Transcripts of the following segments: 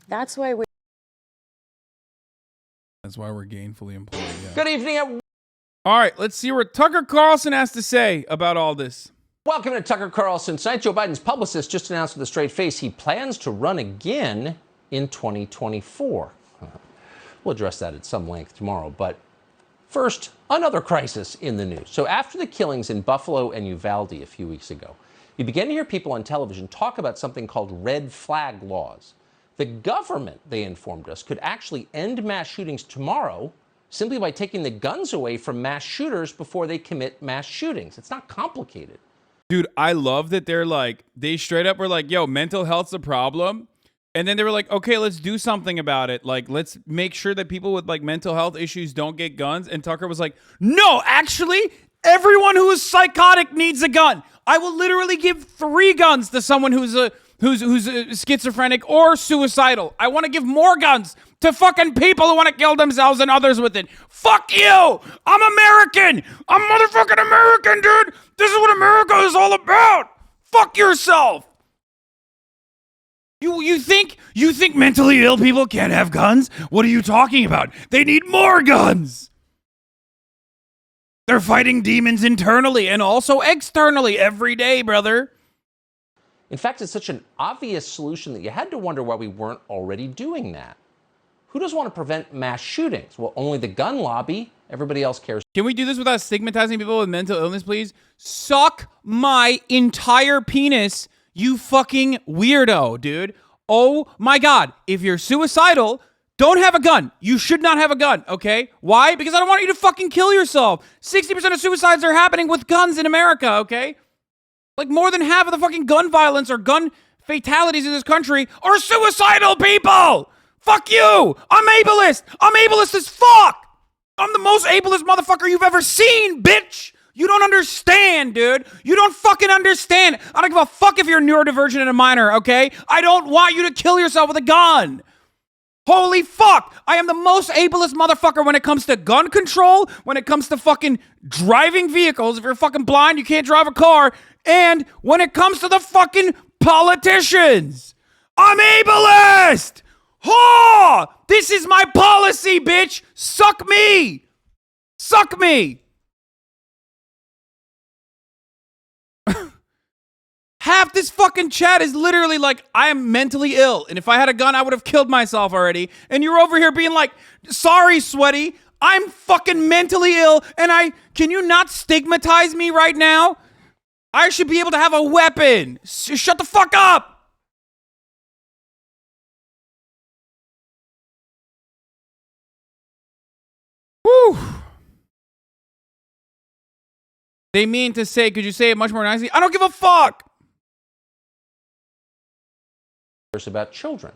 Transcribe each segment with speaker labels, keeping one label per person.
Speaker 1: That's why we're
Speaker 2: gainfully employed. Yeah.
Speaker 3: Good evening.
Speaker 2: All right, let's see what Tucker Carlson has to say about all this.
Speaker 3: Welcome to Tucker Carlson Tonight. Joe Biden's publicist just announced with a straight face he plans to run again in 2024. We'll address that at some length tomorrow. But first, another crisis in the news. So after the killings in Buffalo and Uvalde a few weeks ago, you began to hear people on television talk about something called red flag laws. The government, they informed us, could actually end mass shootings tomorrow simply by taking the guns away from mass shooters before they commit mass shootings. It's not complicated.
Speaker 2: Dude, I love that they straight up were like, yo, mental health's a problem. And then they were like, okay, let's do something about it. Like, let's make sure that people with like mental health issues don't get guns. And Tucker was like, no, actually, everyone who is psychotic needs a gun. I will literally give 3 guns to someone who's schizophrenic or suicidal. I want to give more guns to fucking people who want to kill themselves and others with it. Fuck you! I'm American! I'm motherfucking American, dude! This is what America is all about! Fuck yourself! You think mentally ill people can't have guns? What are you talking about? They need more guns! They're fighting demons internally and also externally every day, brother.
Speaker 3: In fact, it's such an obvious solution that you had to wonder why we weren't already doing that. Who does want to prevent mass shootings? Well, only the gun lobby. Everybody else cares.
Speaker 2: Can we do this without stigmatizing people with mental illness, please? Suck my entire penis, you fucking weirdo, dude. Oh my God. If you're suicidal, don't have a gun. You should not have a gun, okay? Why? Because I don't want you to fucking kill yourself. 60% of suicides are happening with guns in America, okay? Like more than half of the fucking gun violence or gun fatalities in this country are suicidal people. Fuck you. I'm ableist. I'm ableist as fuck. I'm the most ableist motherfucker you've ever seen, bitch. You don't understand, dude. You don't fucking understand. I don't give a fuck if you're neurodivergent and a minor, okay? I don't want you to kill yourself with a gun. Holy fuck! I am the most ableist motherfucker when it comes to gun control, when it comes to fucking driving vehicles. If you're fucking blind, you can't drive a car. And when it comes to the fucking politicians. I'm ableist! Ha! This is my policy, bitch! Suck me! Suck me! Half this fucking chat is literally like, I am mentally ill. And if I had a gun, I would have killed myself already. And you're over here being like, sorry, sweaty. I'm fucking mentally ill. And can you not stigmatize me right now? I should be able to have a weapon. Shut the fuck up. Whew. They mean to say, could you say it much more nicely? I don't give a fuck.
Speaker 3: About children.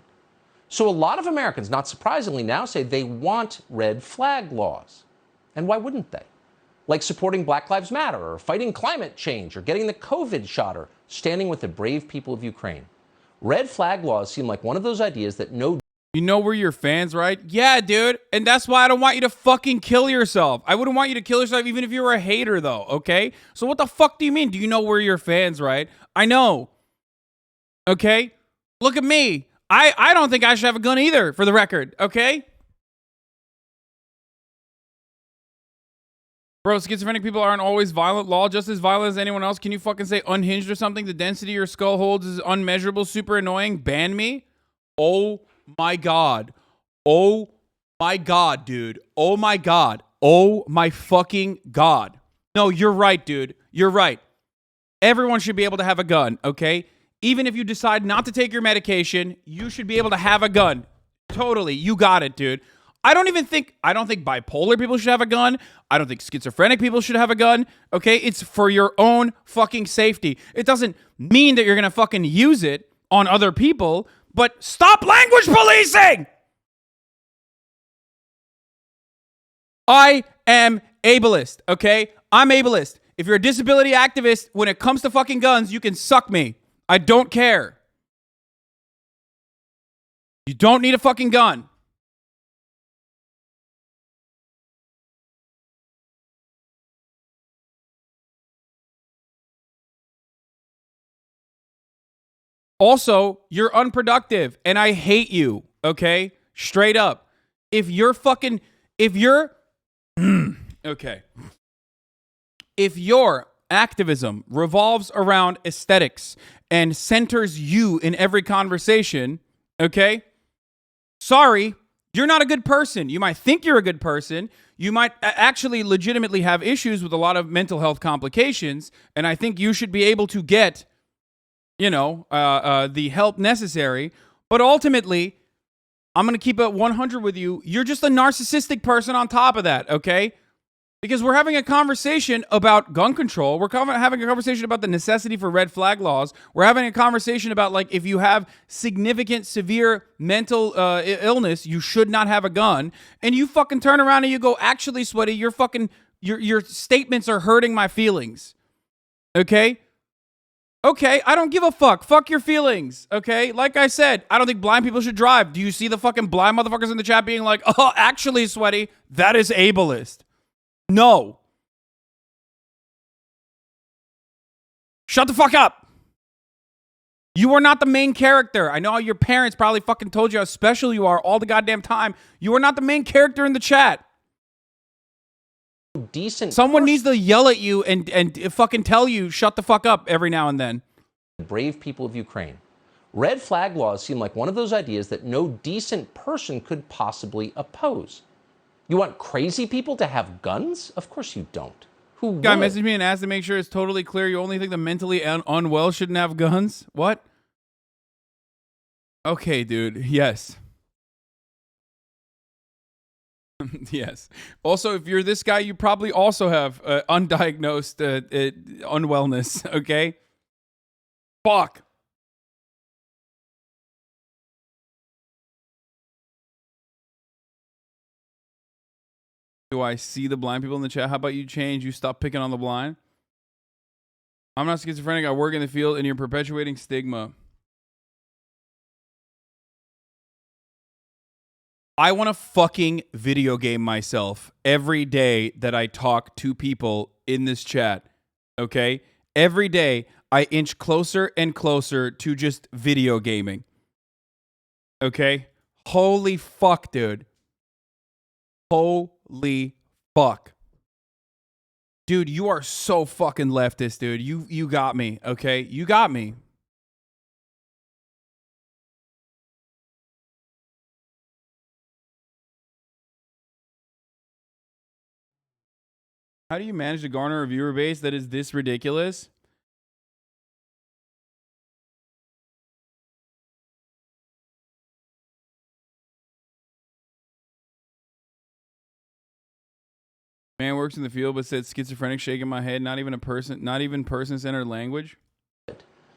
Speaker 3: So a lot of Americans, not surprisingly, now say they want red flag laws. And why wouldn't they? Like supporting Black Lives Matter or fighting climate change or getting the COVID shot or standing with the brave people of Ukraine. Red flag laws seem like one of those ideas that no...
Speaker 2: You know we're your fans, right? Yeah, dude. And that's why I don't want you to fucking kill yourself. I wouldn't want you to kill yourself even if you were a hater, though, okay? So what the fuck do you mean? Do you know we're your fans, right? I know. Okay? Look at me. I don't think I should have a gun either, for the record, okay? Bro, schizophrenic people aren't always violent. Law just as violent as anyone else. Can you fucking say unhinged or something? The density your skull holds is unmeasurable, super annoying. Ban me? Oh my God. Oh my God, dude. Oh my God. Oh my fucking God. No, you're right, dude. You're right. Everyone should be able to have a gun, okay? Even if you decide not to take your medication, you should be able to have a gun. Totally. You got it, dude. I don't think bipolar people should have a gun. I don't think schizophrenic people should have a gun. Okay? It's for your own fucking safety. It doesn't mean that you're going to fucking use it on other people, but stop language policing! I am ableist, okay? I'm ableist. If you're a disability activist, when it comes to fucking guns, you can suck me. I don't care. You don't need a fucking gun. Also, you're unproductive, and I hate you. okay? Straight up. If you're okay. If your activism revolves around aesthetics and centers you in every conversation, okay? Sorry, you're not a good person. You might think you're a good person. You might actually legitimately have issues with a lot of mental health complications, and I think you should be able to get, the help necessary. But ultimately, I'm going to keep it 100 with you. You're just a narcissistic person on top of that, okay? Because we're having a conversation about gun control. We're having a conversation about the necessity for red flag laws. We're having a conversation about, like, if you have significant, severe mental illness, you should not have a gun. And you fucking turn around and you go, actually, Sweaty, your statements are hurting my feelings. Okay? Okay, I don't give a fuck. Fuck your feelings, okay? Like I said, I don't think blind people should drive. Do you see the fucking blind motherfuckers in the chat being like, oh, actually, Sweaty, that is ableist? No. Shut the fuck up. You are not the main character. I know your parents probably fucking told you how special you are all the goddamn time. You are not the main character in the chat.
Speaker 3: Decent.
Speaker 2: Someone needs to yell at you and fucking tell you shut the fuck up every now and then.
Speaker 3: Brave people of Ukraine. Red flag laws seem like one of those ideas that no decent person could possibly oppose. You want crazy people to have guns? Of course you don't. Who would?
Speaker 2: Guy messaged me and asked to make sure it's totally clear you only think the mentally unwell shouldn't have guns? What? Okay, dude. Yes. Yes. Also, if you're this guy, you probably also have undiagnosed unwellness, okay? Fuck. Do I see the blind people in the chat? How about you change? You stop picking on the blind? I'm not schizophrenic. I work in the field and you're perpetuating stigma. I want to fucking video game myself every day that I talk to people in this chat, okay? Every day I inch closer and closer to just video gaming, okay? Holy fuck, dude. Holy fuck. Dude, you are so fucking leftist, dude. You got me, okay? You got me. How do you manage to garner a viewer base that is this ridiculous? Man works in the field but said schizophrenic, shaking my head, not even person-centered language.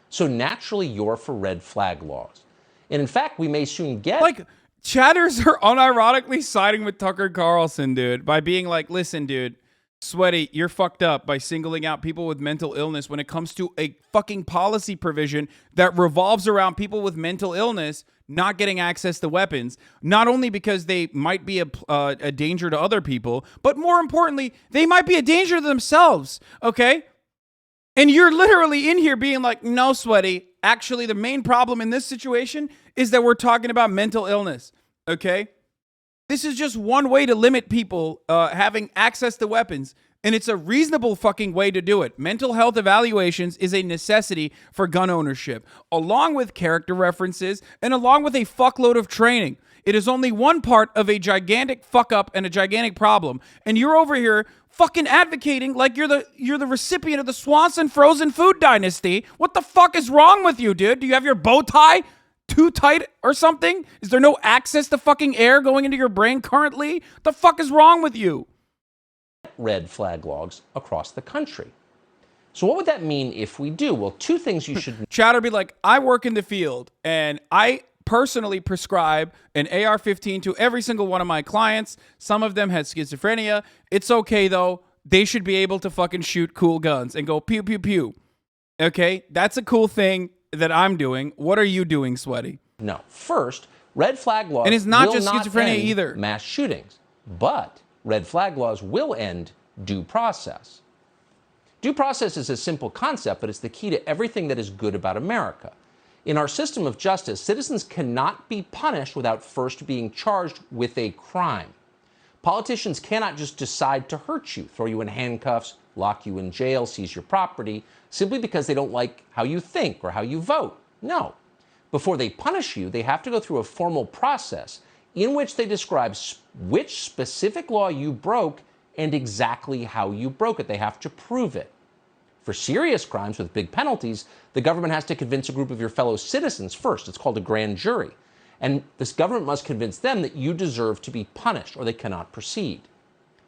Speaker 3: So naturally you're for red flag laws. And in fact, we may soon get...
Speaker 2: Like, chatters are unironically siding with Tucker Carlson, dude, by being like, listen, dude, Sweaty, you're fucked up by singling out people with mental illness when it comes to a fucking policy provision that revolves around people with mental illness not getting access to weapons, not only because they might be a danger to other people, but more importantly, they might be a danger to themselves, okay? And you're literally in here being like, no, Sweaty, actually the main problem in this situation is that we're talking about mental illness, okay? This is just one way to limit people having access to weapons, and it's a reasonable fucking way to do it. Mental health evaluations is a necessity for gun ownership, along with character references and along with a fuckload of training. It is only one part of a gigantic fuck up and a gigantic problem, and you're over here fucking advocating like you're the recipient of the Swanson frozen food dynasty. What the fuck is wrong with you, dude? Do you have your bow tie too tight or something? Is there no access to fucking air going into your brain currently? The fuck is wrong with you?
Speaker 3: Red flag laws across the country. So what would that mean if we do? Well, two things you should...
Speaker 2: Chatter be like, I work in the field and I personally prescribe an AR-15 to every single one of my clients. Some of them had schizophrenia. It's okay though. They should be able to fucking shoot cool guns and go pew, pew, pew. Okay? That's a cool thing that I'm doing. What are you doing, Sweaty?
Speaker 3: No. First, red flag laws
Speaker 2: and it's not
Speaker 3: will
Speaker 2: just
Speaker 3: not
Speaker 2: schizophrenia
Speaker 3: end
Speaker 2: either.
Speaker 3: Mass shootings, but red flag laws will end due process. Due process is a simple concept, but it's the key to everything that is good about America. In our system of justice, citizens cannot be punished without first being charged with a crime. Politicians cannot just decide to hurt you, throw you in handcuffs, lock you in jail, seize your property, simply because they don't like how you think or how you vote. No. Before they punish you, they have to go through a formal process in which they describe which specific law you broke and exactly how you broke it. They have to prove it. For serious crimes with big penalties, the government has to convince a group of your fellow citizens first. It's called a grand jury. And this government must convince them that you deserve to be punished or they cannot proceed.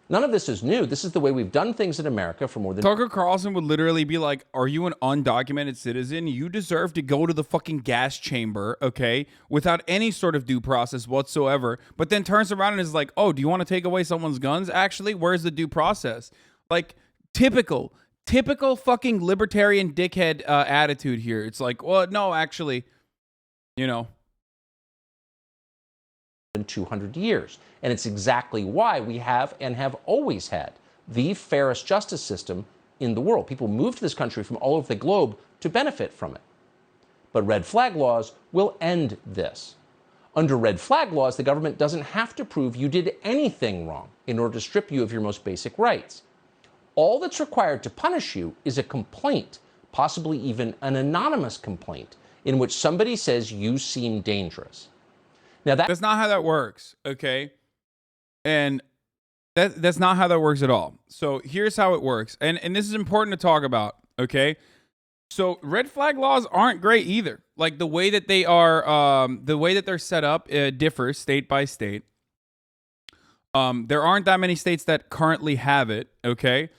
Speaker 3: None of this is new. This is the way we've done things in America for more than...
Speaker 2: Tucker Carlson would literally be like, are you an undocumented citizen? You deserve to go to the fucking gas chamber, okay, without any sort of due process whatsoever, but then turns around and is like, oh, do you want to take away someone's guns? Actually, where's the due process? Like, typical fucking libertarian dickhead attitude here. It's like, well, no, actually, you know.
Speaker 3: 200 years. And it's exactly why we have and have always had the fairest justice system in the world. People move to this country from all over the globe to benefit from it. But red flag laws will end this. Under red flag laws, the government doesn't have to prove you did anything wrong in order to strip you of your most basic rights. All that's required to punish you is a complaint, possibly even an anonymous complaint, in which somebody says you seem dangerous. Now
Speaker 2: that's not how that works, okay? And that's not how that works at all. So here's how it works. And this is important to talk about, okay? So red flag laws aren't great either. Like the way that they are, the way that they're set up differs state by state. There aren't that many states that currently have it, okay?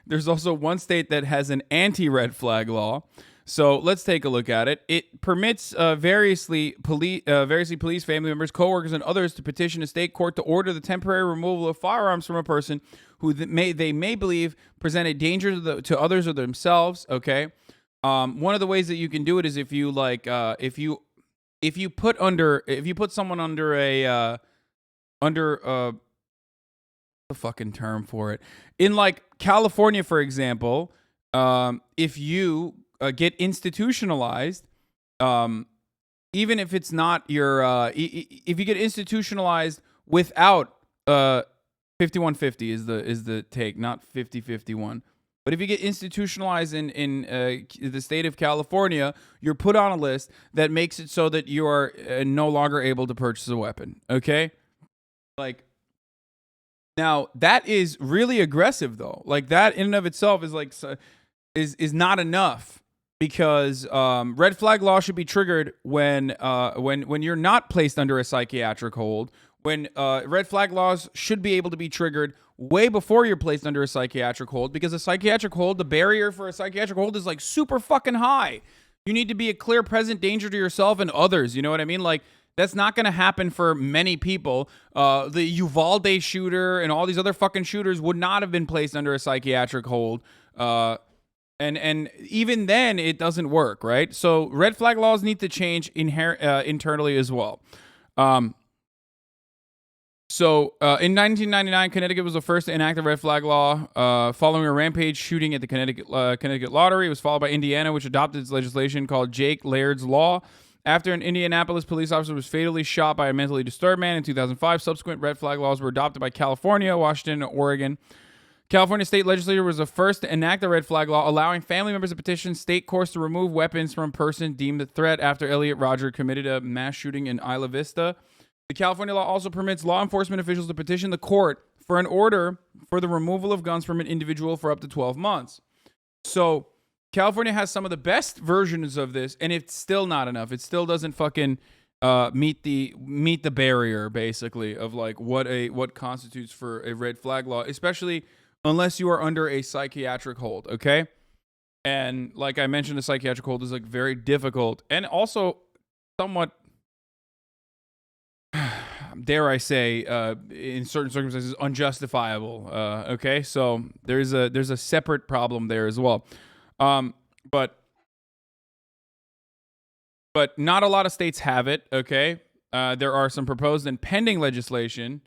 Speaker 2: There's also one state that has an anti-red flag law. So let's take a look at it. It permits variously police, family members, coworkers, and others to petition a state court to order the temporary removal of firearms from a person who they may believe present a danger to others or themselves. Okay, one of the ways that you can do it is if you like if you put someone under a the fucking term for it in like California, for example, if you get institutionalized, even if it's not your, if you get institutionalized without 5150 is the take, not 5051. But if you get institutionalized in the state of California, you're put on a list that makes it so that you are no longer able to purchase a weapon. Okay, like. Now that is really aggressive, though. Like that in and of itself is like is not enough. Because red flag law should be triggered when you're not placed under a psychiatric hold. When red flag laws should be able to be triggered way before you're placed under a psychiatric hold, because a psychiatric hold, the barrier for a psychiatric hold is like super fucking high. You need to be a clear present danger to yourself and others. You know what I mean? Like that's not going to happen for many people. The Uvalde shooter and all these other fucking shooters would not have been placed under a psychiatric hold. And even then, it doesn't work, right? So red flag laws need to change internally as well. So in 1999, Connecticut was the first to enact the red flag law following a rampage shooting at the Connecticut Lottery. It was followed by Indiana, which adopted its legislation called Jake Laird's Law. After an Indianapolis police officer was fatally shot by a mentally disturbed man in 2005, subsequent red flag laws were adopted by California, Washington, and Oregon. California state legislature was the first to enact the red flag law, allowing family members to petition state courts to remove weapons from a person deemed a threat after Elliot Rodger committed a mass shooting in Isla Vista. The California law also permits law enforcement officials to petition the court for an order for the removal of guns from an individual for up to 12 months. So California has some of the best versions of this, and it's still not enough. It still doesn't fucking meet the barrier, basically, of like what constitutes for a red flag law, especially unless you are under a psychiatric hold, okay? And like I mentioned, a psychiatric hold is like very difficult and also somewhat, dare I say, in certain circumstances, unjustifiable. Okay, so there's a separate problem there as well. But not a lot of states have it. Okay, there are some proposed and pending legislation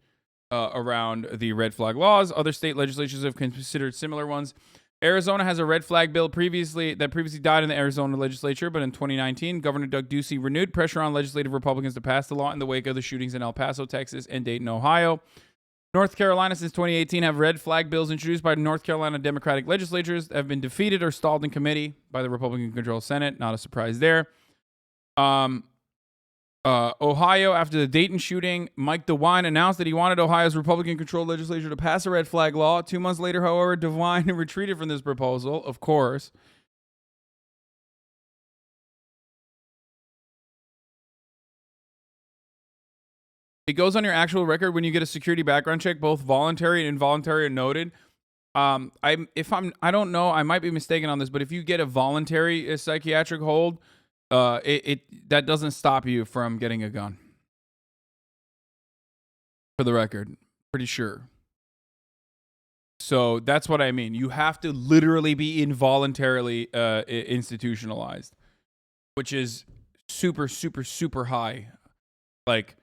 Speaker 2: around the red flag laws. Other state legislatures have considered similar ones. Arizona has a red flag bill previously died in the Arizona legislature, but in 2019, Governor Doug Ducey renewed pressure on legislative Republicans to pass the law in the wake of the shootings in El Paso, Texas, and Dayton, Ohio. North Carolina, since 2018, have red flag bills introduced by North Carolina Democratic legislatures that have been defeated or stalled in committee by the Republican-controlled Senate. Not a surprise there. Ohio, after the Dayton shooting, Mike DeWine announced that he wanted Ohio's Republican-controlled legislature to pass a red flag law. 2 months later, however, DeWine retreated from this proposal, of course. It goes on your actual record when you get a security background check, both voluntary and involuntary are noted. I don't know, I might be mistaken on this, but if you get a voluntary psychiatric hold, that doesn't stop you from getting a gun. For the record, pretty sure. So that's what I mean. You have to literally be involuntarily institutionalized, which is super, super, super high. Like,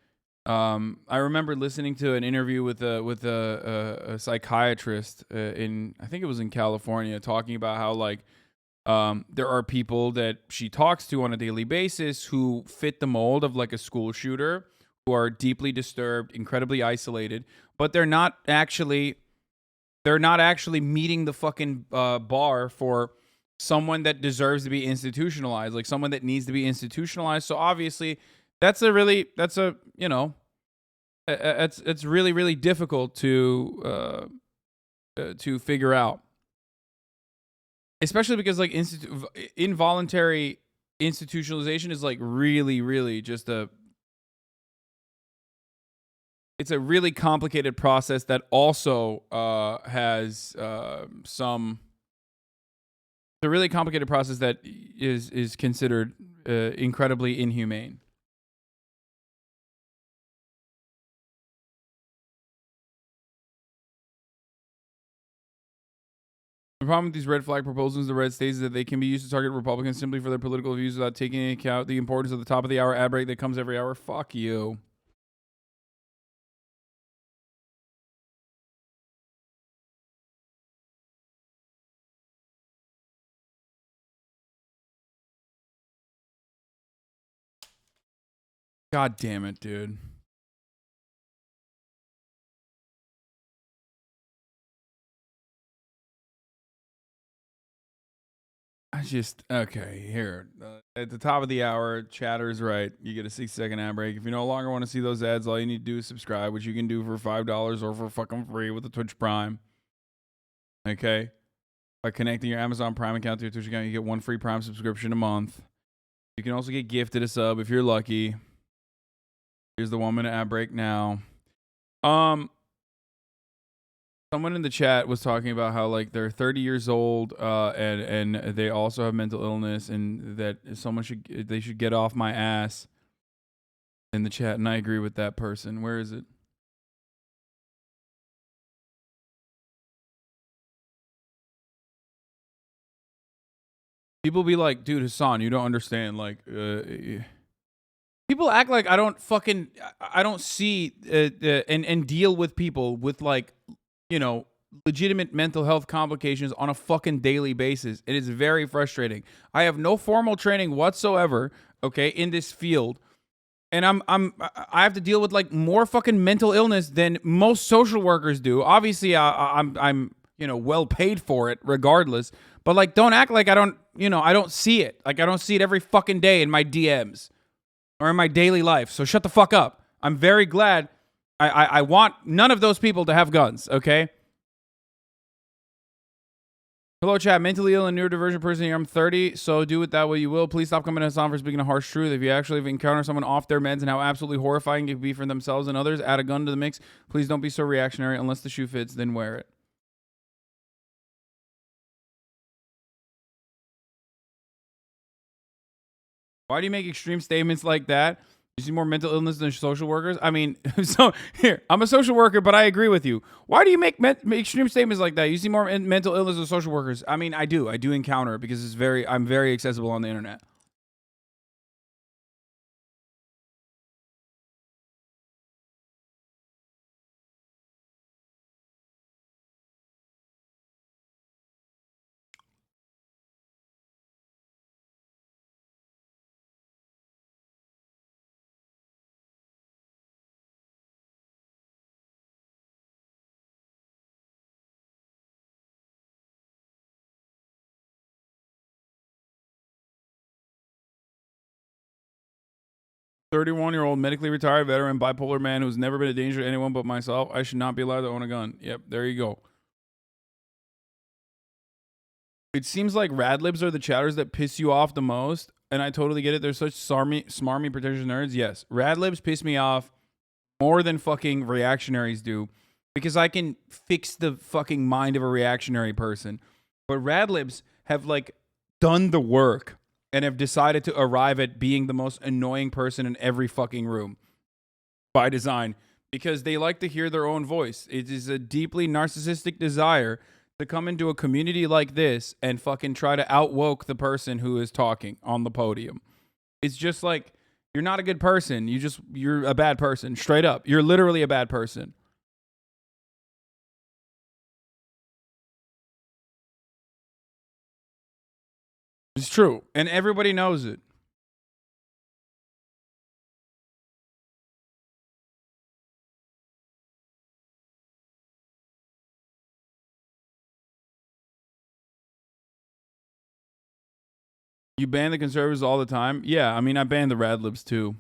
Speaker 2: I remember listening to an interview with a psychiatrist in, I think it was in California, talking about how like there are people that she talks to on a daily basis who fit the mold of like a school shooter, who are deeply disturbed, incredibly isolated, but they're not actually meeting the fucking bar for someone that deserves to be institutionalized, like someone that needs to be institutionalized. So obviously it's really, really difficult to figure out, especially because like involuntary institutionalization is like really just it's a really complicated process that also has some. It's a really complicated process that is considered incredibly inhumane. The problem with these red flag proposals in the red states is that they can be used to target Republicans simply for their political views without taking into account the importance of the top of the hour ad break that comes every hour. Fuck you. God damn it, dude. Okay, here. At the top of the hour, Chatter's right. You get a 6-second ad break. If you no longer want to see those ads, all you need to do is subscribe, which you can do for $5 or for fucking free with the Twitch Prime. Okay? By connecting your Amazon Prime account to your Twitch account, you get 1 free Prime subscription a month. You can also get gifted a sub if you're lucky. Here's the 1 minute ad break now. Someone in the chat was talking about how like they're 30 years old and they also have mental illness, and that they should get off my ass in the chat, and I agree with that person. Where is it? People be like, dude, Hasan, you don't understand. Like, people act like I don't see and deal with people with like, legitimate mental health complications on a fucking daily basis. It is very frustrating. I have no formal training whatsoever, okay, in this field. And I have to deal with like more fucking mental illness than most social workers do. Obviously, I'm well paid for it regardless. But like, don't act like I don't see it. Like I don't see it every fucking day in my DMs or in my daily life. So shut the fuck up. I'm very glad. I want none of those people to have guns. Okay. Hello, chat. Mentally ill and neurodivergent person here. I'm 30, so do with that what you will. Please stop coming to Hasan for speaking a harsh truth. If you actually encounter someone off their meds and how absolutely horrifying it can be for themselves and others, add a gun to the mix. Please don't be so reactionary. Unless the shoe fits, then wear it. Why do you make extreme statements like that? You see more mental illness than social workers? I mean, so here, I'm a social worker, but I agree with you. Why do you make extreme statements like that? You see more mental illness than social workers? I mean, I do encounter it because I'm very accessible on the internet. 31-year-old medically retired veteran, bipolar man who's never been a danger to anyone but myself. I should not be allowed to own a gun. Yep, there you go. It seems like radlibs are the chatters that piss you off the most, and I totally get it. They're such smarmy, pretentious nerds. Yes, radlibs piss me off more than fucking reactionaries do, because I can fix the fucking mind of a reactionary person. But radlibs have like done the work and have decided to arrive at being the most annoying person in every fucking room by design, because they like to hear their own voice. It is a deeply narcissistic desire to come into a community like this and fucking try to outwoke the person who is talking on the podium. It's just like, you're not a good person. You're a bad person. Straight up. You're literally a bad person. It's true. And everybody knows it. You ban the conservatives all the time? Yeah, I mean, I ban the radlibs too.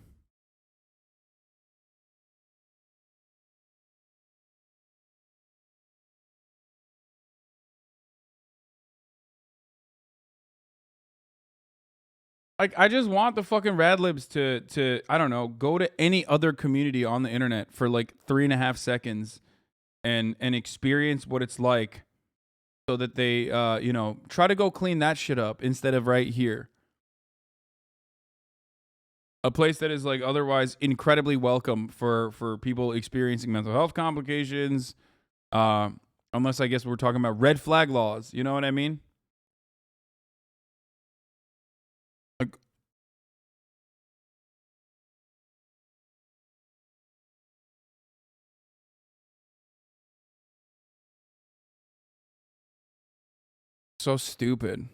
Speaker 2: Like, I just want the fucking radlibs to I don't know, go to any other community on the internet for like 3.5 seconds and experience what it's like, so that they try to go clean that shit up instead of right here. A place that is like otherwise incredibly welcome for people experiencing mental health complications, unless I guess we're talking about red flag laws. You know what I mean? Like, so stupid.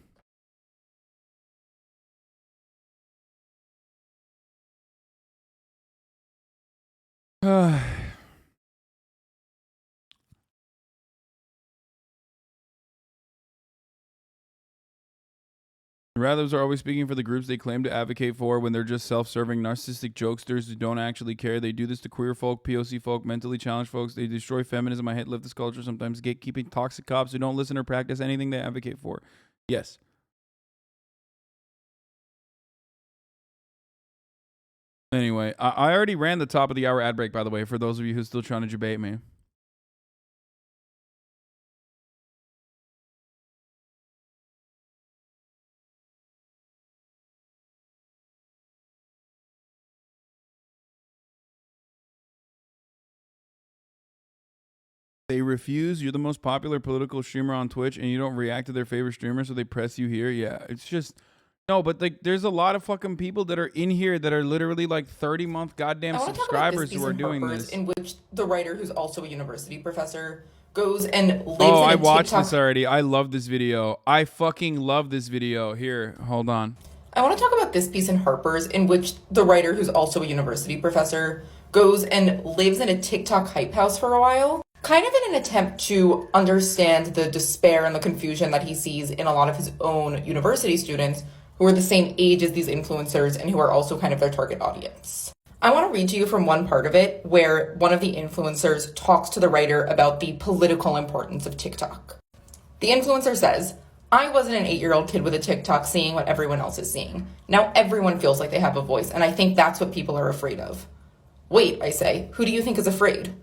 Speaker 2: Radlibs are always speaking for the groups they claim to advocate for when they're just self-serving narcissistic jokesters who don't actually care. They do this to queer folk, POC folk, mentally challenged folks. They destroy feminism. I hate leftist culture, sometimes gatekeeping toxic cops who don't listen or practice anything they advocate for. Yes. Anyway, I already ran the top of the hour ad break, by the way, for those of you who's still trying to debate me. They refuse. You're the most popular political streamer on Twitch, and you don't react to their favorite streamer, so they press you here. Yeah, it's just... No, but like, there's a lot of fucking people that are in here that are literally like 30-month goddamn subscribers who are doing this.
Speaker 1: In which the writer, who's also a university professor, goes and lives
Speaker 2: Oh,
Speaker 1: in
Speaker 2: I
Speaker 1: a
Speaker 2: watched
Speaker 1: TikTok...
Speaker 2: this already. I love this video. I fucking love this video. Here, hold on.
Speaker 1: I want to talk about this piece in Harper's in which the writer, who's also a university professor, goes and lives in a TikTok hype house for a while, kind of in an attempt to understand the despair and the confusion that he sees in a lot of his own university students who are the same age as these influencers and who are also kind of their target audience. I want to read to you from one part of it where one of the influencers talks to the writer about the political importance of TikTok. The influencer says, "I wasn't an 8-year-old kid with a TikTok seeing what everyone else is seeing. Now everyone feels like they have a voice, and I think that's what people are afraid of." "Wait," I say, "who do you think is afraid?"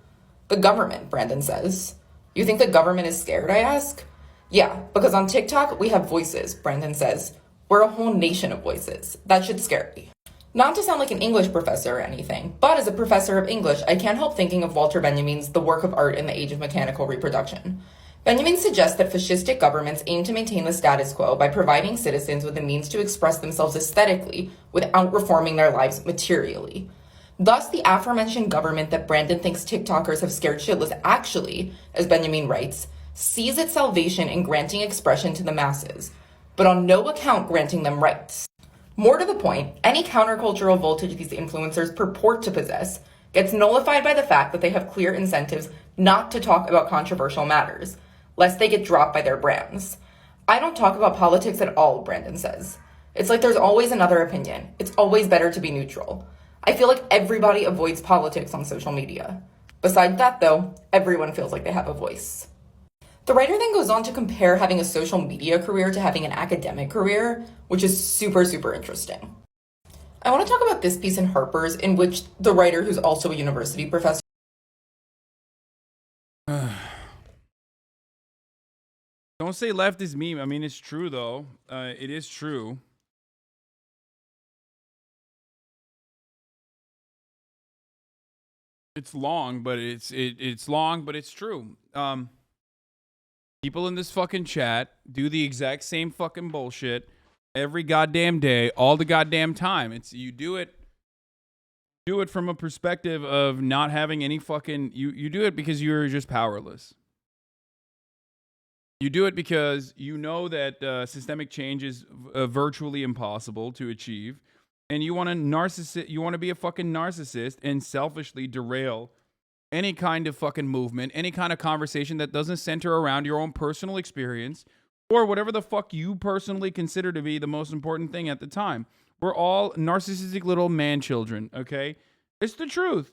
Speaker 1: "The government," Brandon says. "You think the government is scared?" I ask. "Yeah, because on TikTok we have voices," Brandon says. "We're a whole nation of voices. That should scare me." Not to sound like an English professor or anything, but as a professor of English, I can't help thinking of Walter Benjamin's The Work of Art in the Age of Mechanical Reproduction. Benjamin suggests that fascistic governments aim to maintain the status quo by providing citizens with the means to express themselves aesthetically without reforming their lives materially. Thus, the aforementioned government that Brandon thinks TikTokers have scared shitless actually, as Benjamin writes, sees its salvation in granting expression to the masses, but on no account granting them rights. More to the point, any countercultural voltage these influencers purport to possess gets nullified by the fact that they have clear incentives not to talk about controversial matters, lest they get dropped by their brands. "I don't talk about politics at all," Brandon says. "It's like there's always another opinion. It's always better to be neutral. I feel like everybody avoids politics on social media. Besides that, though, everyone feels like they have a voice. The writer then goes on to compare having a social media career to having an academic career, which is super, super interesting. I want to talk about this piece in Harper's in which the writer, who's also a university professor,
Speaker 2: don't say left is meme. I mean, it's true though. It is true. It's long, but it's long, but it's true. People in this fucking chat do the exact same fucking bullshit every goddamn day, all the goddamn time. It's you do it from a perspective of not having any fucking you do it because you're just powerless. You do it because you know that systemic change is virtually impossible to achieve, and you want to be a fucking narcissist and selfishly derail any kind of fucking movement, any kind of conversation that doesn't center around your own personal experience or whatever the fuck you personally consider to be the most important thing at the time. We're all narcissistic little man children, okay? It's the truth.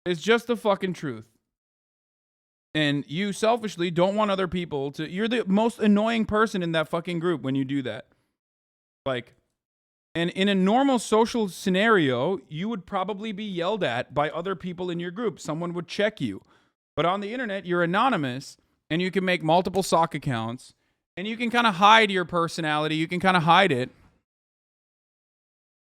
Speaker 2: It's just the fucking truth. And you selfishly don't want other people to... You're the most annoying person in that fucking group when you do that. Like... And in a normal social scenario, you would probably be yelled at by other people in your group. Someone would check you. But on the internet, you're anonymous, and you can make multiple sock accounts, and you can kind of hide your personality. You can kind of hide it.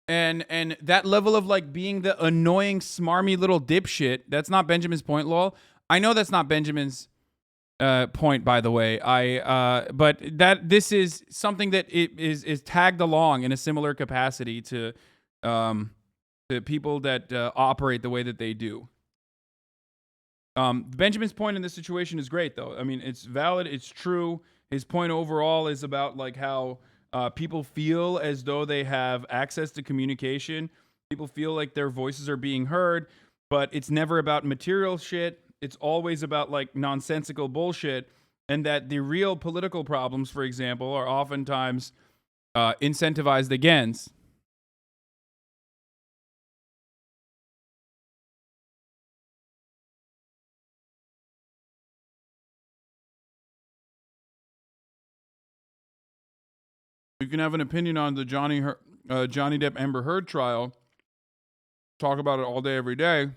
Speaker 2: And that level of like being the annoying, smarmy little dipshit, that's not Benjamin's point, lol. I know that's not Benjamin's point, by the way. But that this is something that it is tagged along in a similar capacity to people that operate the way that they do. Benjamin's point in this situation is great, though. I mean, it's valid. It's true. His point overall is about like how people feel as though they have access to communication. People feel like their voices are being heard, but it's never about material shit. It's always about like nonsensical bullshit, and that the real political problems, for example, are oftentimes incentivized against. You can have an opinion on the Johnny Depp Amber Heard trial. Talk about it all day, every day.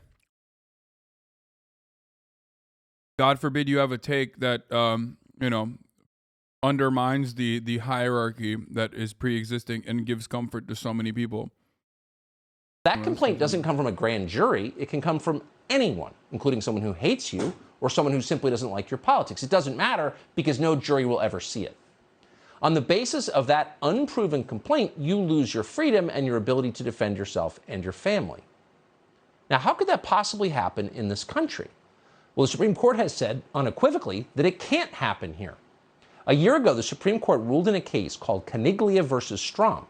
Speaker 2: God forbid you have a take that, undermines the hierarchy that is pre-existing and gives comfort to so many people.
Speaker 3: That complaint doesn't come from a grand jury. It can come from anyone, including someone who hates you or someone who simply doesn't like your politics. It doesn't matter because no jury will ever see it. On the basis of that unproven complaint, you lose your freedom and your ability to defend yourself and your family. Now, how could that possibly happen in this country? Well, the Supreme Court has said unequivocally that it can't happen here. A year ago, the Supreme Court ruled in a case called Caniglia versus Strom.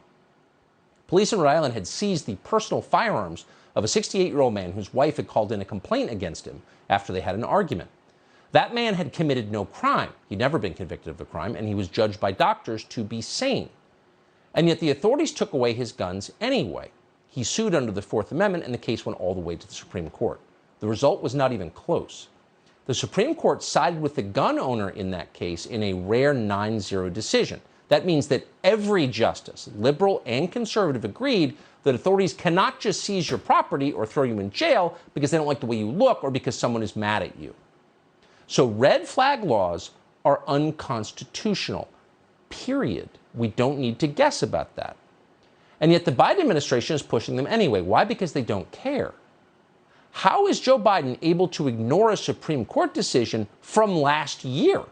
Speaker 3: Police in Rhode Island had seized the personal firearms of a 68-year-old man whose wife had called in a complaint against him after they had an argument. That man had committed no crime. He'd never been convicted of a crime, and he was judged by doctors to be sane. And yet the authorities took away his guns anyway. He sued under the Fourth Amendment, and the case went all the way to the Supreme Court. The result was not even close. The Supreme Court sided with the gun owner in that case in a rare 9-0 decision. That means that every justice, liberal and conservative, agreed that authorities cannot just seize your property or throw you in jail because they don't like the way you look or because someone is mad at you. So red flag laws are unconstitutional, period. We don't need to guess about that. And yet the Biden administration is pushing them anyway. Why? Because they don't care. How is Joe Biden able to ignore a Supreme Court decision from last year?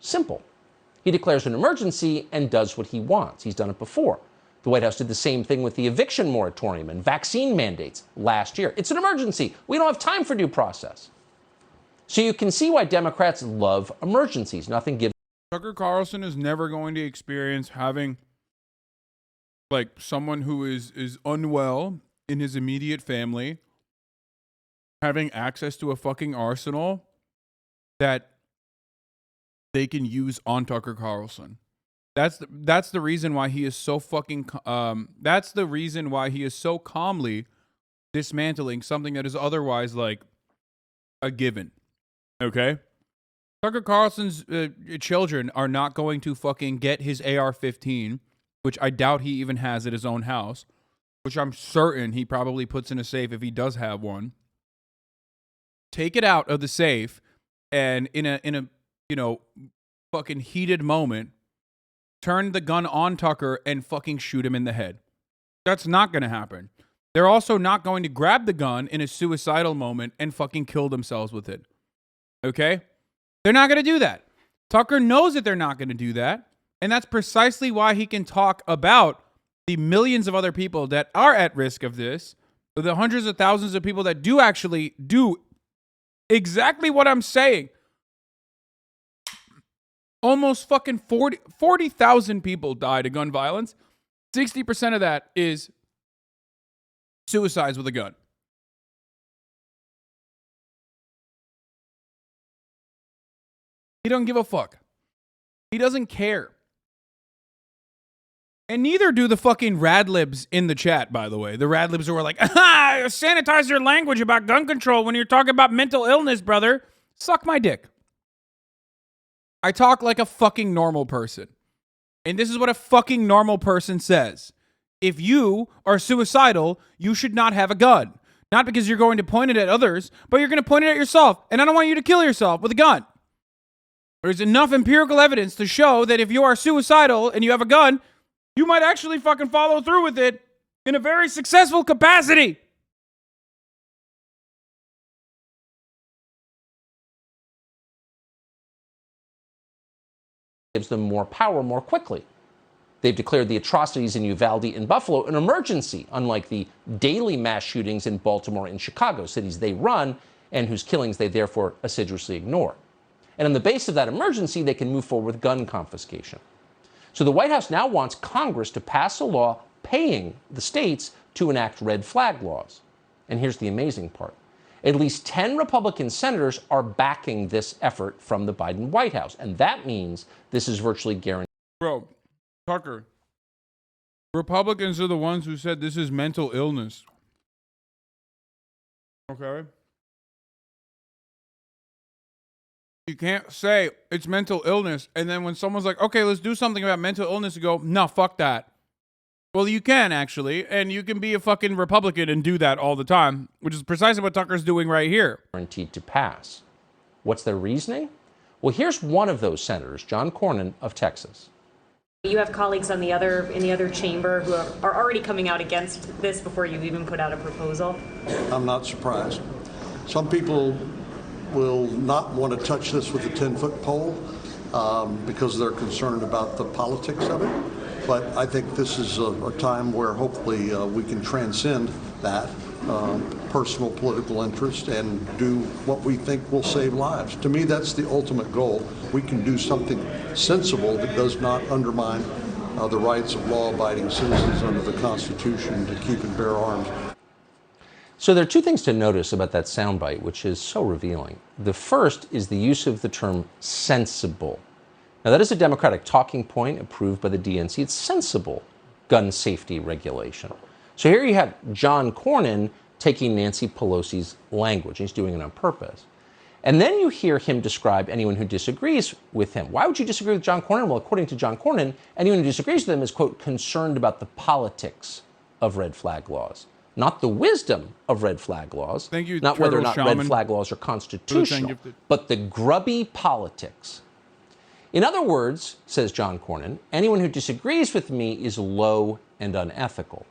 Speaker 3: Simple. He declares an emergency and does what he wants. He's done it before. The White House did the same thing with the eviction moratorium and vaccine mandates last year. It's an emergency. We don't have time for due process. So you can see why Democrats love emergencies. Nothing gives.
Speaker 2: Tucker Carlson is never going to experience having like someone who is unwell in his immediate family having access to a fucking arsenal that they can use on Tucker Carlson. That's the reason why he is so fucking. That's the reason why he is so calmly dismantling something that is otherwise like a given. Okay, Tucker Carlson's children are not going to fucking get his AR-15, which I doubt he even has at his own house, which I'm certain he probably puts in a safe if he does have one. Take it out of the safe, and in a fucking heated moment, turn the gun on Tucker and fucking shoot him in the head. That's not going to happen. They're also not going to grab the gun in a suicidal moment and fucking kill themselves with it. Okay? They're not going to do that. Tucker knows that they're not going to do that. And that's precisely why he can talk about the millions of other people that are at risk of this, the hundreds of thousands of people that do actually do exactly what I'm saying. Almost fucking 40,000 people died of gun violence. 60% of that is suicides with a gun. He don't give a fuck. He doesn't care. And neither do the fucking radlibs in the chat, by the way. The radlibs who are like, sanitize your language about gun control when you're talking about mental illness, brother. Suck my dick. I talk like a fucking normal person. And this is what a fucking normal person says. If you are suicidal, you should not have a gun. Not because you're going to point it at others, but you're going to point it at yourself. And I don't want you to kill yourself with a gun. There's enough empirical evidence to show that if you are suicidal and you have a gun, you might actually fucking follow through with it in a very successful capacity.
Speaker 3: Gives them more power more quickly. They've declared the atrocities in Uvalde and Buffalo an emergency, unlike the daily mass shootings in Baltimore and Chicago, cities they run and whose killings they therefore assiduously ignore. And on the basis of that emergency, they can move forward with gun confiscation. So the White House now wants Congress to pass a law paying the states to enact red flag laws. And here's the amazing part. At least 10 Republican senators are backing this effort from the Biden White House. And that means this is virtually guaranteed.
Speaker 2: Bro, Tucker, Republicans are the ones who said this is mental illness. Okay? You can't say it's mental illness, and then when someone's like, okay, let's do something about mental illness, you go, no, fuck that. Well, you can, actually, and you can be a fucking Republican and do that all the time, which is precisely what Tucker's doing right here.
Speaker 3: Guaranteed to pass. What's their reasoning? Well, here's one of those senators, John Cornyn of Texas.
Speaker 4: You have colleagues in the other chamber who are already coming out against this before you've even put out a proposal.
Speaker 5: I'm not surprised. Some people will not want to touch this with a 10-foot pole because they're concerned about the politics of it. But I think this is a time where hopefully we can transcend that personal political interest and do what we think will save lives. To me, that's the ultimate goal. We can do something sensible that does not undermine the rights of law-abiding citizens under the Constitution to keep and bear arms.
Speaker 3: So there are two things to notice about that soundbite, which is so revealing. The first is the use of the term sensible. Now, that is a Democratic talking point approved by the DNC. It's sensible gun safety regulation. So here you have John Cornyn taking Nancy Pelosi's language. He's doing it on purpose. And then you hear him describe anyone who disagrees with him. Why would you disagree with John Cornyn? Well, according to John Cornyn, anyone who disagrees with him is, quote, concerned about the politics of red flag laws. Not the wisdom of red flag laws.
Speaker 2: Thank you,
Speaker 3: not whether or not
Speaker 2: Shaman.
Speaker 3: red flag laws are constitutional, but the grubby politics. In other words, says John Cornyn, anyone who disagrees with me is low and unethical.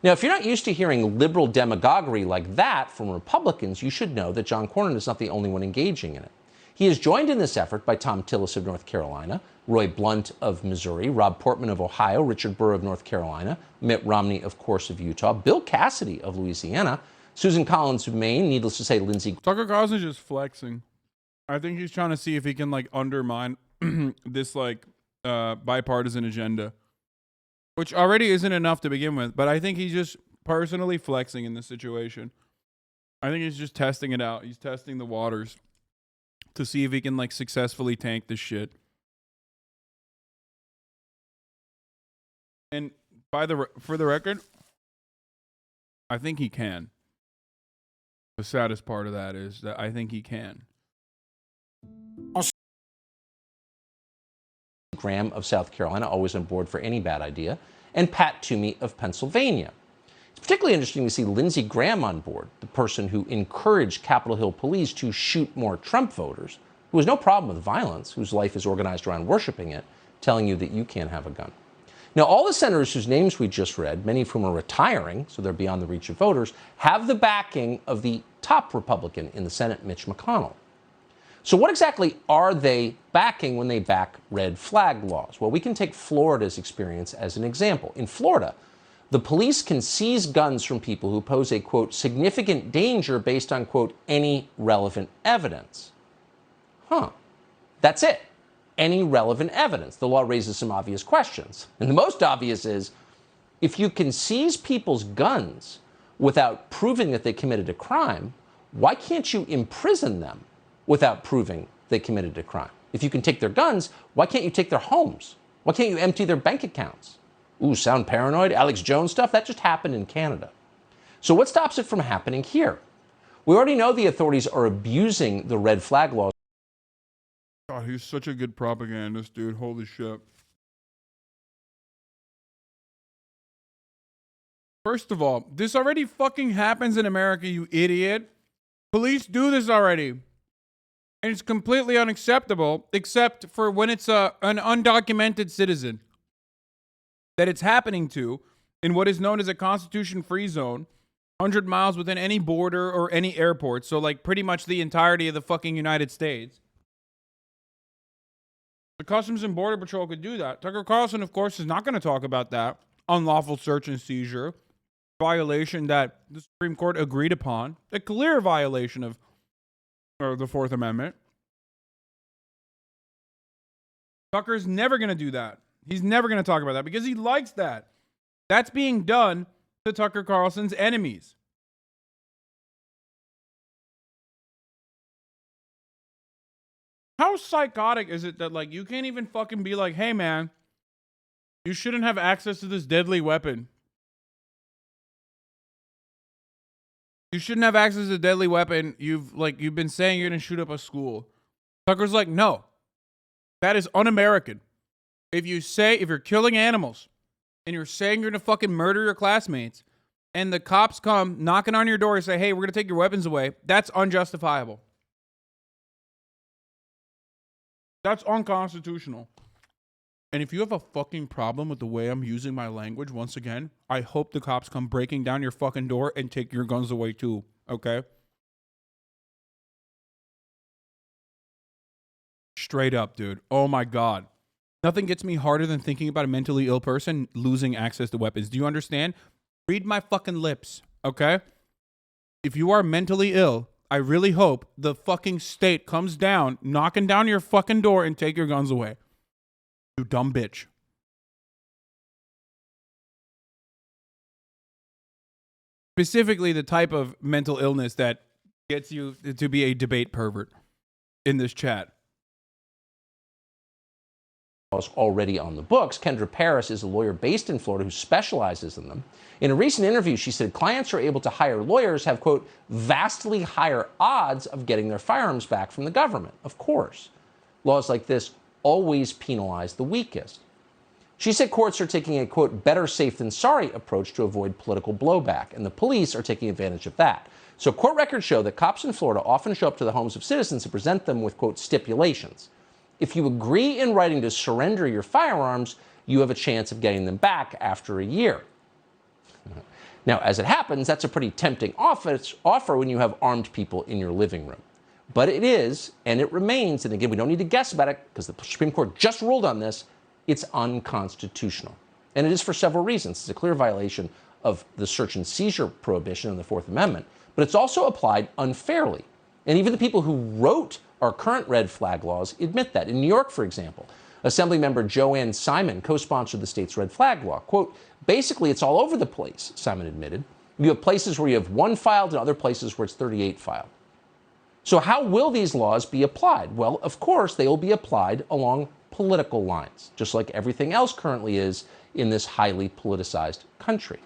Speaker 3: Now, if you're not used to hearing liberal demagoguery like that from Republicans, you should know that John Cornyn is not the only one engaging in it. He is joined in this effort by Tom Tillis of North Carolina, Roy Blunt of Missouri, Rob Portman of Ohio, Richard Burr of North Carolina, Mitt Romney, of course, of Utah, Bill Cassidy of Louisiana, Susan Collins of Maine, needless to say, Lindsey.
Speaker 2: Tucker Carlson's just flexing. I think he's trying to see if he can like undermine this like bipartisan agenda, which already isn't enough to begin with. But I think he's just personally flexing in this situation. I think he's just testing it out. He's testing the waters to see if he can like successfully tank this shit. And for the record, I think he can. The saddest part of that is that I think he can.
Speaker 3: Graham of South Carolina, always on board for any bad idea, and Pat Toomey of Pennsylvania. It's particularly interesting to see Lindsey Graham on board, the person who encouraged Capitol Hill police to shoot more Trump voters, who has no problem with violence, whose life is organized around worshiping it, telling you that you can't have a gun. Now, all the senators whose names we just read, many of whom are retiring, so they're beyond the reach of voters, have the backing of the top Republican in the Senate, Mitch McConnell. So what exactly are they backing when they back red flag laws? Well, we can take Florida's experience as an example. In Florida, the police can seize guns from people who pose a, quote, significant danger based on, quote, any relevant evidence. That's it. Any relevant evidence. The law raises some obvious questions. And the most obvious is, if you can seize people's guns without proving that they committed a crime, why can't you imprison them without proving they committed a crime? If you can take their guns, why can't you take their homes? Why can't you empty their bank accounts? Ooh, sound paranoid? Alex Jones stuff? That just happened in Canada. So what stops it from happening here? We already know the authorities are abusing the red flag laws.
Speaker 2: God, he's such a good propagandist, dude. Holy shit. First of all, this already fucking happens in America, you idiot. Police do this already. And it's completely unacceptable, except for when it's an undocumented citizen that it's happening to in what is known as a constitution-free zone, 100 miles within any border or any airport. So, like, pretty much the entirety of the fucking United States. The Customs and Border Patrol could do that. Tucker Carlson, of course, is not going to talk about that. Unlawful search and seizure. Violation that the Supreme Court agreed upon. A clear violation of the Fourth Amendment. Tucker's never going to do that. He's never going to talk about that because he likes that. That's being done to Tucker Carlson's enemies. How psychotic is it that, like, you can't even fucking be like, hey, man, you shouldn't have access to this deadly weapon. You shouldn't have access to a deadly weapon. You've been saying you're going to shoot up a school. Tucker's like, no, that is un-American. If you're killing animals and you're saying you're going to fucking murder your classmates and the cops come knocking on your door and say, hey, we're going to take your weapons away, that's unjustifiable. That's unconstitutional. And if you have a fucking problem with the way I'm using my language, once again, I hope the cops come breaking down your fucking door and take your guns away too, okay? Straight up, dude. Oh my God. Nothing gets me harder than thinking about a mentally ill person losing access to weapons. Do you understand? Read my fucking lips, okay? If you are mentally ill, I really hope the fucking state comes down, knocking down your fucking door and take your guns away. You dumb bitch. Specifically the type of mental illness that gets you to be a debate pervert in this chat.
Speaker 3: Already on the books. Kendra Paris is a lawyer based in Florida who specializes in them. In a recent interview, she said clients who are able to hire lawyers have, quote, vastly higher odds of getting their firearms back from the government. Of course. Laws like this always penalize the weakest. She said courts are taking a, quote, better safe than sorry approach to avoid political blowback, and the police are taking advantage of that. So court records show that cops in Florida often show up to the homes of citizens and present them with, quote, stipulations. If you agree in writing to surrender your firearms, you have a chance of getting them back after a year. Now, as it happens, that's a pretty tempting offer when you have armed people in your living room. But it is, and it remains, and again, we don't need to guess about it because the Supreme Court just ruled on this, it's unconstitutional. And it is for several reasons. It's a clear violation of the search and seizure prohibition in the Fourth Amendment, but it's also applied unfairly. And even the people who wrote our current red flag laws admit that. In New York, for example, Assemblymember Joanne Simon co-sponsored the state's red flag law. Quote, basically, it's all over the place, Simon admitted. You have places where you have 1 filed and other places where it's 38 filed. So how will these laws be applied? Well, of course, they will be applied along political lines, just like everything else currently is in this highly politicized country.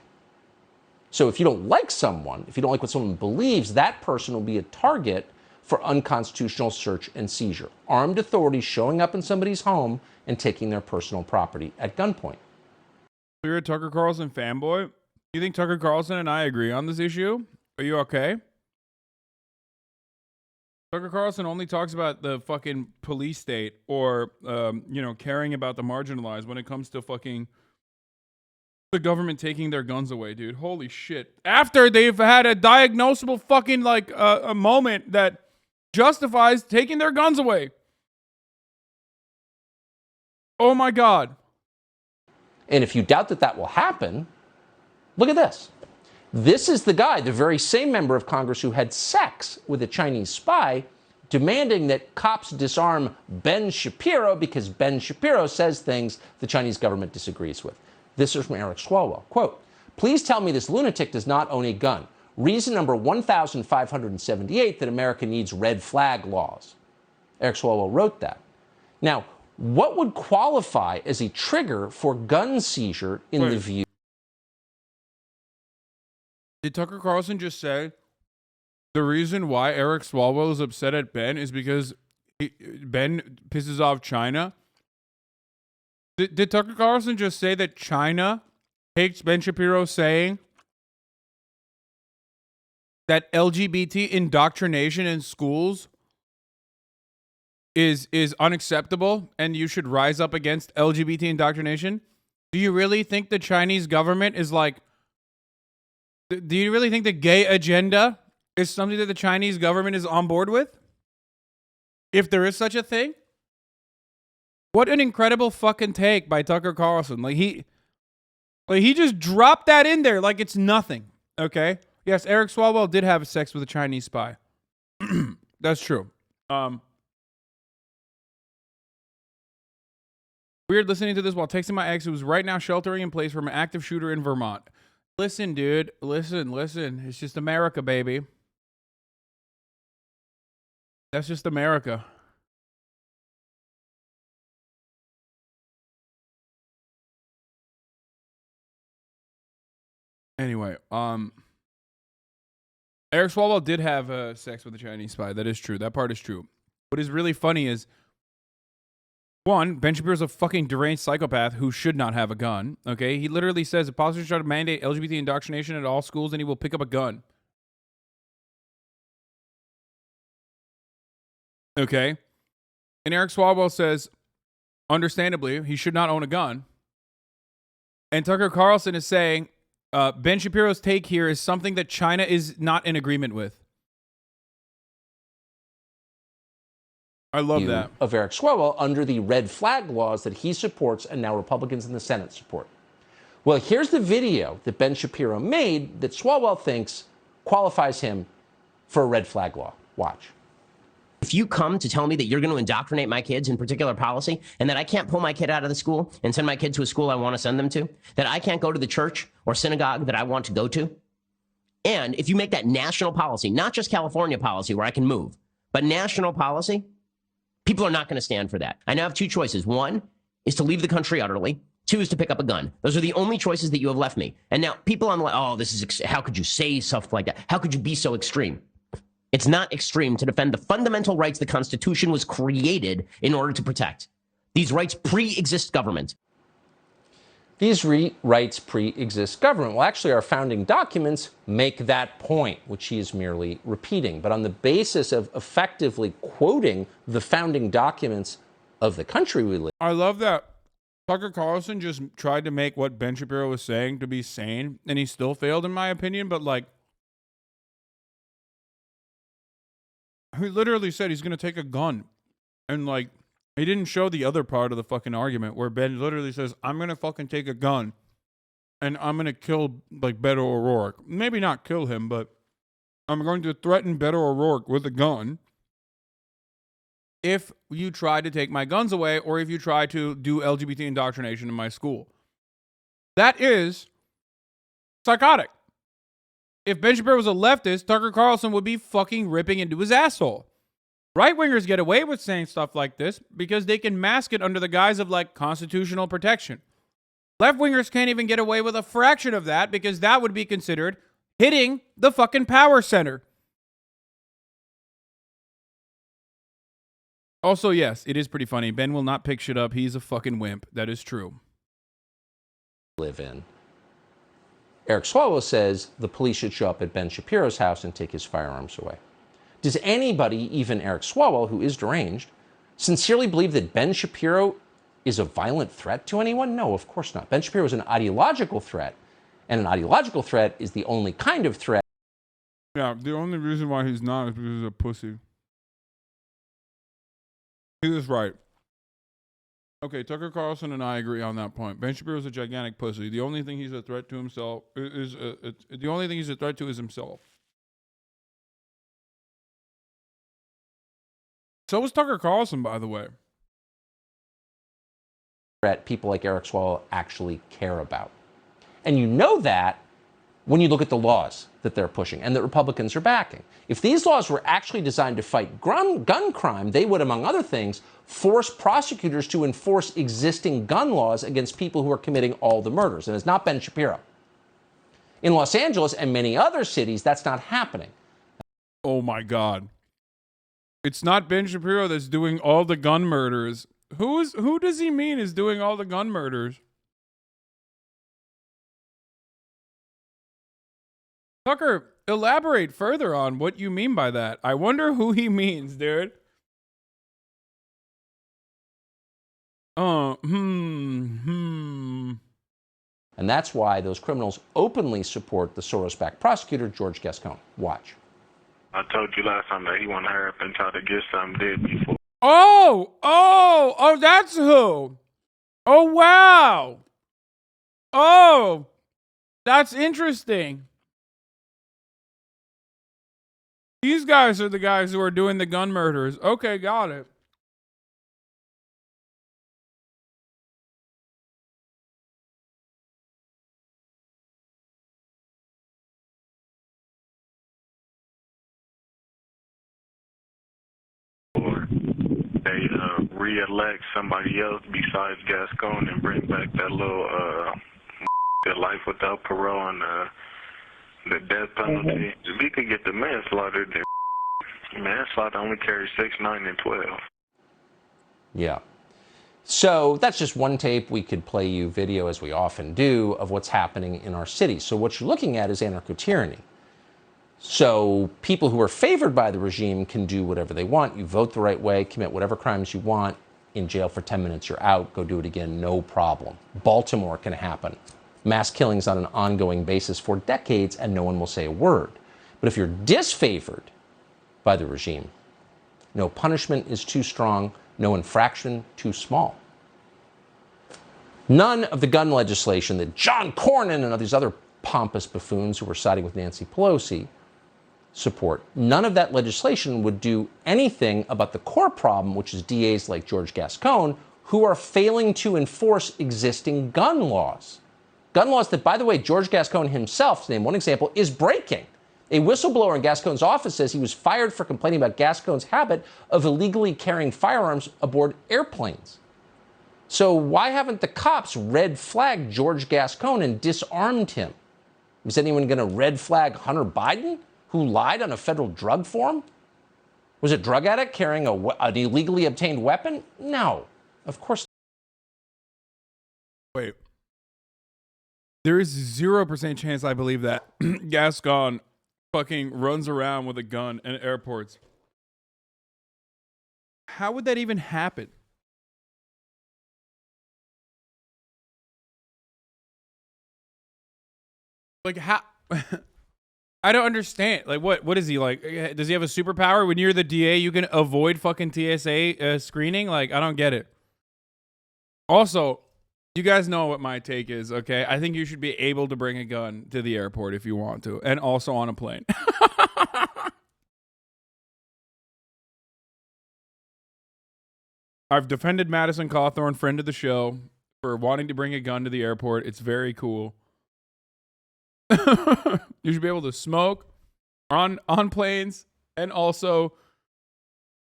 Speaker 3: So if you don't like someone, if you don't like what someone believes, that person will be a target for unconstitutional search and seizure. Armed authorities showing up in somebody's home and taking their personal property at gunpoint.
Speaker 2: You're a Tucker Carlson fanboy? You think Tucker Carlson and I agree on this issue? Are you okay? Tucker Carlson only talks about the fucking police state or, caring about the marginalized when it comes to fucking the government taking their guns away, dude. Holy shit. After they've had a diagnosable fucking, a moment that justifies taking their guns away. Oh my God.
Speaker 3: And if you doubt that that will happen, look at this. This is the guy, the very same member of Congress who had sex with a Chinese spy, demanding that cops disarm Ben Shapiro because Ben Shapiro says things the Chinese government disagrees with. This is from Eric Swalwell. Quote, "Please tell me this lunatic does not own a gun. Reason number 1,578 that America needs red flag laws." Eric Swalwell wrote that. Now, what would qualify as a trigger for gun seizure in the view?
Speaker 2: Did Tucker Carlson just say the reason why Eric Swalwell is upset at Ben is because Ben pisses off China? Did Tucker Carlson just say that China hates Ben Shapiro saying that LGBT indoctrination in schools is unacceptable and you should rise up against LGBT indoctrination? Do you really think the Chinese government is like, do you really think the gay agenda is something that the Chinese government is on board with? If there is such a thing? What an incredible fucking take by Tucker Carlson. He just dropped that in there like it's nothing. Okay? Yes, Eric Swalwell did have sex with a Chinese spy. That's true. Weird listening to this while texting my ex who was right now sheltering in place from an active shooter in Vermont. Listen, dude. Listen. It's just America, baby. That's just America. Anyway, Eric Swalwell did have sex with a Chinese spy. That is true. That part is true. What is really funny is, one, Ben Shapiro's a fucking deranged psychopath who should not have a gun. Okay? He literally says if politicians try to mandate LGBT indoctrination at all schools, then he will pick up a gun. Okay? And Eric Swalwell says, understandably, he should not own a gun. And Tucker Carlson is saying, Ben Shapiro's take here is something that China is not in agreement with. I love that.
Speaker 3: Of Eric Swalwell under the red flag laws that he supports and now Republicans in the Senate support. Well, here's the video that Ben Shapiro made that Swalwell thinks qualifies him for a red flag law. Watch.
Speaker 6: If you come to tell me that you're going to indoctrinate my kids in particular policy and that I can't pull my kid out of the school and send my kid to a school I want to send them to, that I can't go to the church or synagogue that I want to go to, and if you make that national policy, not just California policy where I can move, but national policy, people are not going to stand for that. I now have two choices. One is to leave the country utterly. Two is to pick up a gun. Those are the only choices that you have left me. And now people on the, oh, this is, how could you say stuff like that? How could you be so extreme? It's not extreme to defend the fundamental rights the Constitution was created in order to protect. These rights pre-exist government.
Speaker 3: These rights pre-exist government. Well, actually, our founding documents make that point, which he is merely repeating. But on the basis of effectively quoting the founding documents of the country we live in.
Speaker 2: I love that Tucker Carlson just tried to make what Ben Shapiro was saying to be sane, and he still failed, in my opinion. But, like, he literally said he's going to take a gun. And, like, he didn't show the other part of the fucking argument where Ben literally says, I'm going to fucking take a gun and I'm going to kill, like, Beto O'Rourke. Maybe not kill him, but I'm going to threaten Beto O'Rourke with a gun if you try to take my guns away or if you try to do LGBT indoctrination in my school. That is psychotic. If Ben Shapiro was a leftist, Tucker Carlson would be fucking ripping into his asshole. Right-wingers get away with saying stuff like this because they can mask it under the guise of, like, constitutional protection. Left-wingers can't even get away with a fraction of that because that would be considered hitting the fucking power center. Also, yes, it is pretty funny. Ben will not pick shit up. He's a fucking wimp. That is true.
Speaker 3: Live in. Eric Swalwell says the police should show up at Ben Shapiro's house and take his firearms away. Does anybody, even Eric Swalwell, who is deranged, sincerely believe that Ben Shapiro is a violent threat to anyone? No, of course not. Ben Shapiro is an ideological threat, and an ideological threat is the only kind of threat.
Speaker 2: Yeah, the only reason why he's not is because he's a pussy. He was right. Okay, Tucker Carlson and I agree on that point. Ben Shapiro's a gigantic pussy. The only thing he's a threat to himself is the only thing he's a threat to is himself. So was Tucker Carlson, by the way.
Speaker 3: People like Eric Swalwell actually care about. And you know that when you look at the laws that they're pushing and that Republicans are backing. If these laws were actually designed to fight gun crime, they would, among other things, force prosecutors to enforce existing gun laws against people who are committing all the murders. And it's not Ben Shapiro. In Los Angeles and many other cities, that's not happening.
Speaker 2: Oh my God. It's not Ben Shapiro that's doing all the gun murders. Who does he mean is doing all the gun murders? Tucker, elaborate further on what you mean by that. I wonder who he means, dude.
Speaker 3: And that's why those criminals openly support the Soros-backed prosecutor, George Gascon. Watch.
Speaker 7: I told you last time that he want to hurry up and try to get something did before.
Speaker 2: Oh, that's who. Oh, wow. Oh, that's interesting. These guys are the guys who are doing the gun murders. Okay, got it.
Speaker 7: Or they re-elect somebody else besides Gascon and bring back that little the life without parole and the death penalty. If we could get the manslaughter, then manslaughter only carries 6, 9, and 12.
Speaker 3: Yeah. So that's just one tape. We could play you video, as we often do, of what's happening in our cities. So what you're looking at is anarcho-tyranny. So people who are favored by the regime can do whatever they want. You vote the right way, commit whatever crimes you want, in jail for 10 minutes, you're out, go do it again, no problem. Baltimore can happen. Mass killings on an ongoing basis for decades, and no one will say a word. But if you're disfavored by the regime, no punishment is too strong, no infraction too small. None of the gun legislation that John Cornyn and these other pompous buffoons who were siding with Nancy Pelosi support, none of that legislation would do anything about the core problem, which is DAs like George Gascon, who are failing to enforce existing gun laws. Gun laws that, by the way, George Gascon himself, to name one example, is breaking. A whistleblower in Gascon's office says he was fired for complaining about Gascon's habit of illegally carrying firearms aboard airplanes. So why haven't the cops red flagged George Gascon and disarmed him? Was anyone going to red flag Hunter Biden, who lied on a federal drug form? Was a drug addict carrying an illegally obtained weapon? No, of course not.
Speaker 2: Wait. There is 0% chance I believe that Gascon fucking runs around with a gun in airports. How would that even happen? Like, how? I don't understand. Like, what is he like? Does he have a superpower? When you're the DA, you can avoid fucking TSA screening? Like, I don't get it. Also, you guys know what my take is, okay? I think you should be able to bring a gun to the airport if you want to, and also on a plane. I've defended Madison Cawthorn, friend of the show, for wanting to bring a gun to the airport. It's very cool. You should be able to smoke on planes and also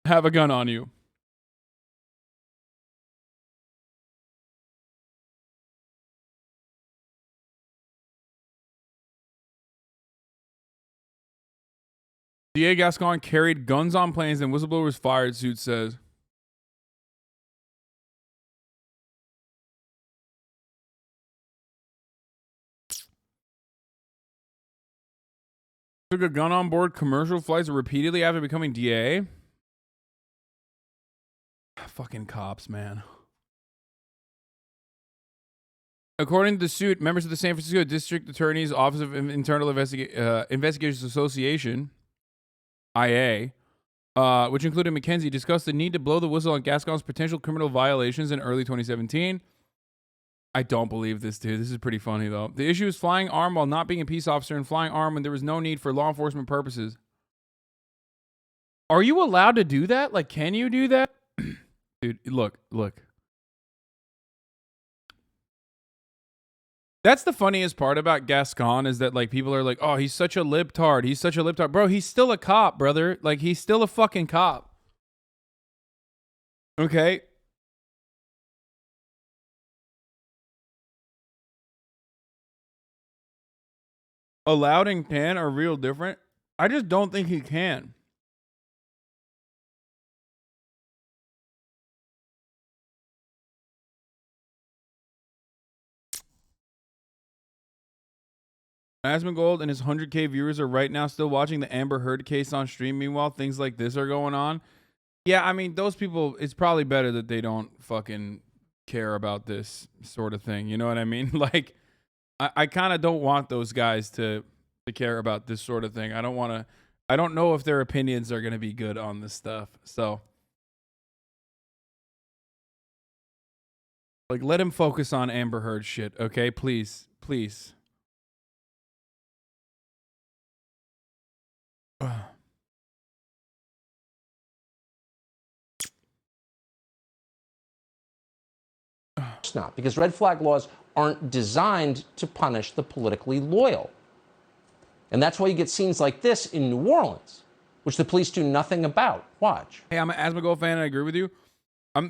Speaker 2: have a gun on you. DA Gascon carried guns on planes and whistleblowers fired, suit says. Took a gun on board commercial flights repeatedly after becoming DA. Fucking cops, man. According to the suit, members of the San Francisco District Attorney's Office of Internal Investigations Association, IA, which included McKenzie, discussed the need to blow the whistle on Gascon's potential criminal violations in early 2017. I don't believe this, dude. This is pretty funny, though. The issue is flying armed while not being a peace officer and flying armed when there was no need for law enforcement purposes. Are you allowed to do that? Like, can you do that? Dude, look. That's the funniest part about Gascon is that, like, people are like, oh, he's such a libtard. He's such a libtard. Bro, he's still a cop, brother. Like, he's still a fucking cop. Okay? Allowed and can are real different. I just don't think he can. Asmongold and his 100K viewers are right now still watching the Amber Heard case on stream. Meanwhile, things like this are going on. Yeah, I mean, those people, it's probably better that they don't fucking care about this sort of thing. You know what I mean? Like, I kind of don't want those guys to care about this sort of thing. I don't know if their opinions are going to be good on this stuff. So, like, let him focus on Amber Heard shit, okay? Please.
Speaker 3: It's not, because red flag laws aren't designed to punish the politically loyal. And that's why you get scenes like this in New Orleans, which the police do nothing about. Watch.
Speaker 2: Hey, I'm an Asmongold fan and I agree with you.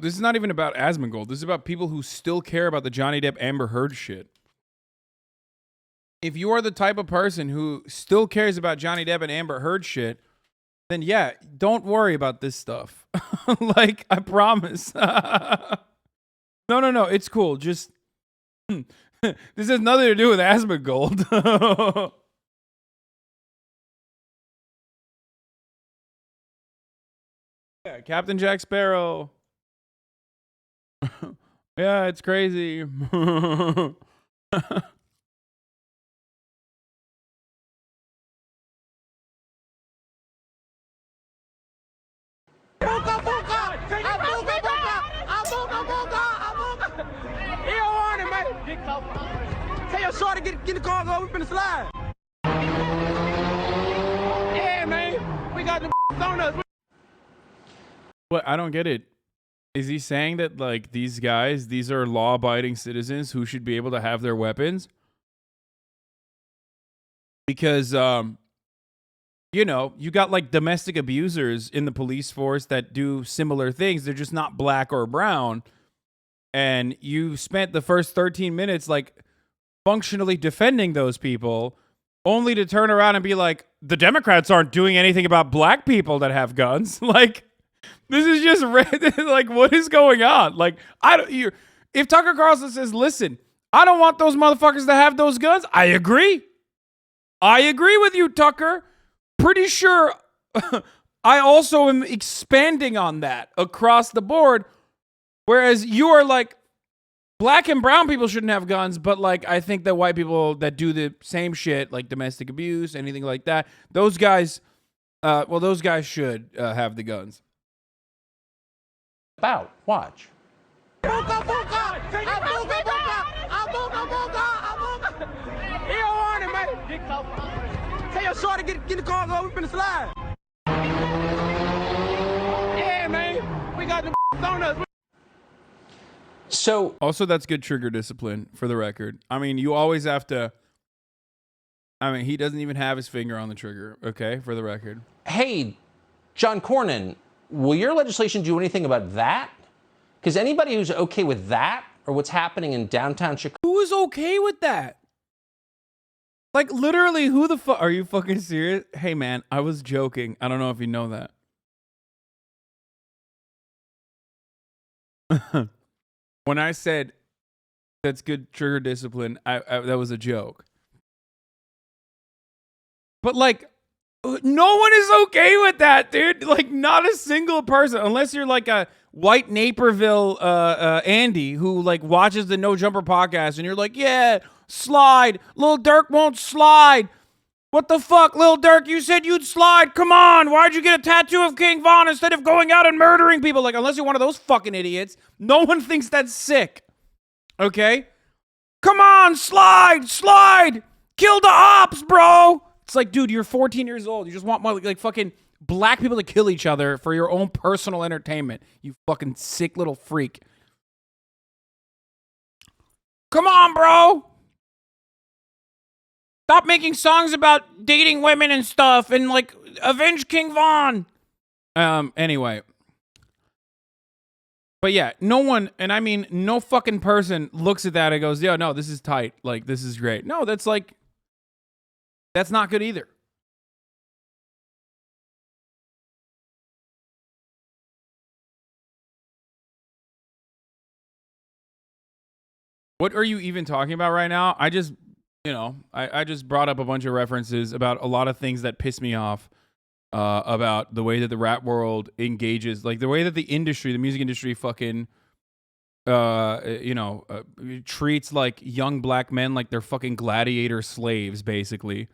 Speaker 2: This is not even about Asmongold. This is about people who still care about the Johnny Depp Amber Heard shit. If you are the type of person who still cares about Johnny Depp and Amber Heard shit, then yeah, don't worry about this stuff. Like, I promise. No, it's cool. Just, this has nothing to do with Asmongold. Yeah, Captain Jack Sparrow. Yeah, it's crazy.
Speaker 8: Tell your shorty get the car go, we finna slide. Yeah, man, we got the on us.
Speaker 2: What? I don't get it. Is he saying that, like, these guys, these are law-abiding citizens who should be able to have their weapons? Because, you know, you got, like, domestic abusers in the police force that do similar things. They're just not black or brown. And you spent the first 13 minutes, like, functionally defending those people, only to turn around and be like, the Democrats aren't doing anything about black people that have guns. Like, this is just like, what is going on? Like, if Tucker Carlson says, listen, I don't want those motherfuckers to have those guns, I agree. I agree with you, Tucker. Pretty sure I also am expanding on that across the board. Whereas you are like, black and brown people shouldn't have guns, but, like, I think that white people that do the same shit, like domestic abuse, anything like that, those guys, those guys should have the guns.
Speaker 3: About. Watch.
Speaker 8: Tell your shorty get the car go, we finna slide. Yeah, man, we got the on us.
Speaker 3: So,
Speaker 2: also, that's good trigger discipline, for the record. I mean, you always have to. I mean, he doesn't even have his finger on the trigger, okay, for the record.
Speaker 3: hey, John Cornyn, will your legislation do anything about that? Because anybody who's okay with that, or what's happening in downtown Chicago.
Speaker 2: Who is okay with that? Like, literally, who the fuck? Are you fucking serious? Hey, man, I was joking. I don't know if you know that. When I said that's good trigger discipline, I that was a joke. But, like, no one is okay with that, dude. Like, not a single person, unless you're like a white Naperville Andy who, like, watches the No Jumper podcast and you're like, yeah, slide. Lil Durk won't slide. What the fuck, Lil Durk? You said you'd slide. Come on. Why'd you get a tattoo of King Von instead of going out and murdering people? Like, unless you're one of those fucking idiots, no one thinks that's sick. Okay? Come on, slide, slide. Kill the ops, bro. It's like, dude, you're 14 years old. You just want more, like fucking black people to kill each other for your own personal entertainment. You fucking sick little freak. Come on, bro. Stop making songs about dating women and stuff and, like, avenge King Von. Anyway. But yeah, no one, and I mean, no fucking person looks at that and goes, yeah, no, this is tight. Like, this is great. No, that's like, that's not good either. What are you even talking about right now? I just, you know, I just brought up a bunch of references about a lot of things that piss me off about the way that the rap world engages, like the way that the industry, the music industry fucking, treats like young black men like they're fucking gladiator slaves, basically,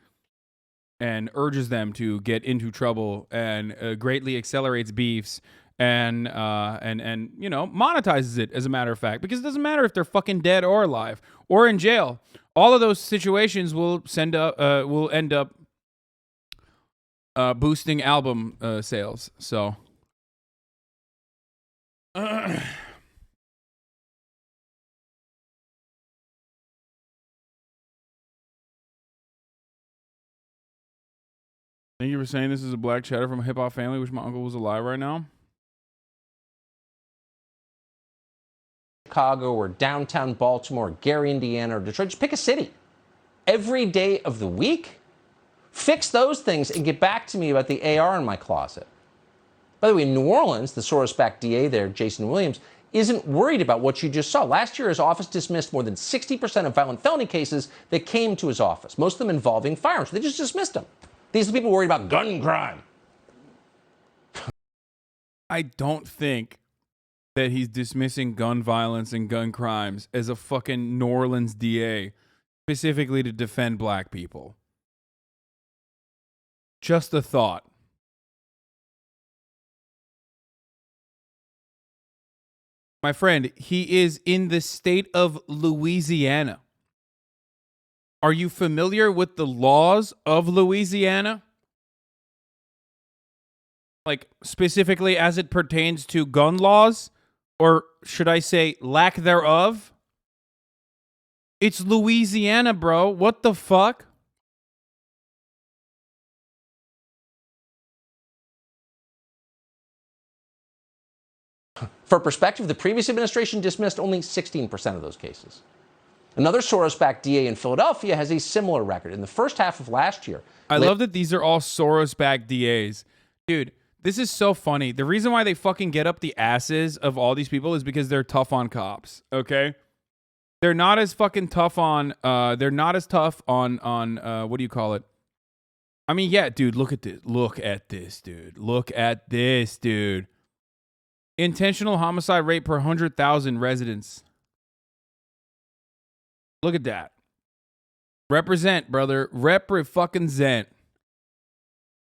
Speaker 2: and urges them to get into trouble and greatly accelerates beefs and you know, monetizes it, as a matter of fact, because it doesn't matter if they're fucking dead or alive or in jail. All of those situations will end up boosting album sales. So I think you were saying this is a black cheddar from a hip hop family. Wish my uncle was alive right now.
Speaker 3: Chicago or downtown Baltimore, Gary, Indiana, or Detroit. Just pick a city. Every day of the week, fix those things and get back to me about the AR in my closet. By the way, in New Orleans, the Soros-backed DA there, Jason Williams, isn't worried about what you just saw. Last year, his office dismissed more than 60% of violent felony cases that came to his office, most of them involving firearms. They just dismissed them. These are the people worried about gun crime.
Speaker 2: I don't think that he's dismissing gun violence and gun crimes as a fucking New Orleans DA specifically to defend black people. Just a thought. My friend, he is in the state of Louisiana. Are you familiar with the laws of Louisiana? Like, specifically as it pertains to gun laws? Or should I say lack thereof? It's Louisiana, bro. What the fuck?
Speaker 3: For perspective, the previous administration dismissed only 16% of those cases. Another Soros-backed DA in Philadelphia has a similar record. In the first half of last year...
Speaker 2: I love that these are all Soros-backed DAs. Dude, this is so funny. The reason why they fucking get up the asses of all these people is because they're tough on cops, okay? They're not as fucking tough on, what do you call it? I mean, yeah, dude, look at this. Look at this, dude. Look at this, dude. Intentional homicide rate per 100,000 residents. Look at that. Represent, brother. Fucking-zent.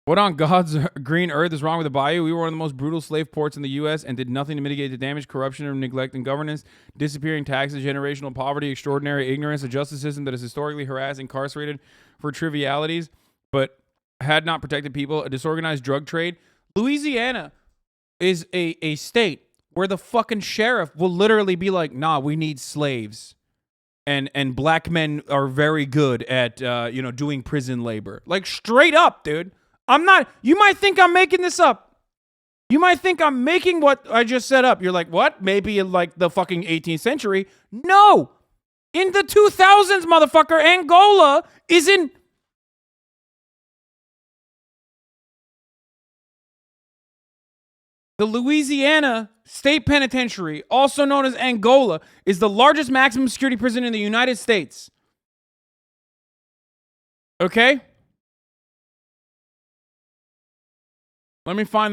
Speaker 2: What on God's green earth is wrong with the bayou? We were one of the most brutal slave ports in the U.S. and did nothing to mitigate the damage, corruption, or neglect in governance, disappearing taxes, generational poverty, extraordinary ignorance, a justice system that has historically harassed, incarcerated for trivialities, but had not protected people, a disorganized drug trade. Louisiana is a state where the fucking sheriff will literally be like, nah, we need slaves. And black men are very good at, doing prison labor. Like, straight up, dude. I'm not, you might think I'm making this up. You might think I'm making what I just set up. You're like, what? Maybe in like the fucking 18th century. No. In the 2000s, motherfucker, Angola is in... The Louisiana State Penitentiary, also known as Angola, is the largest maximum security prison in the United States. Okay? Let me find that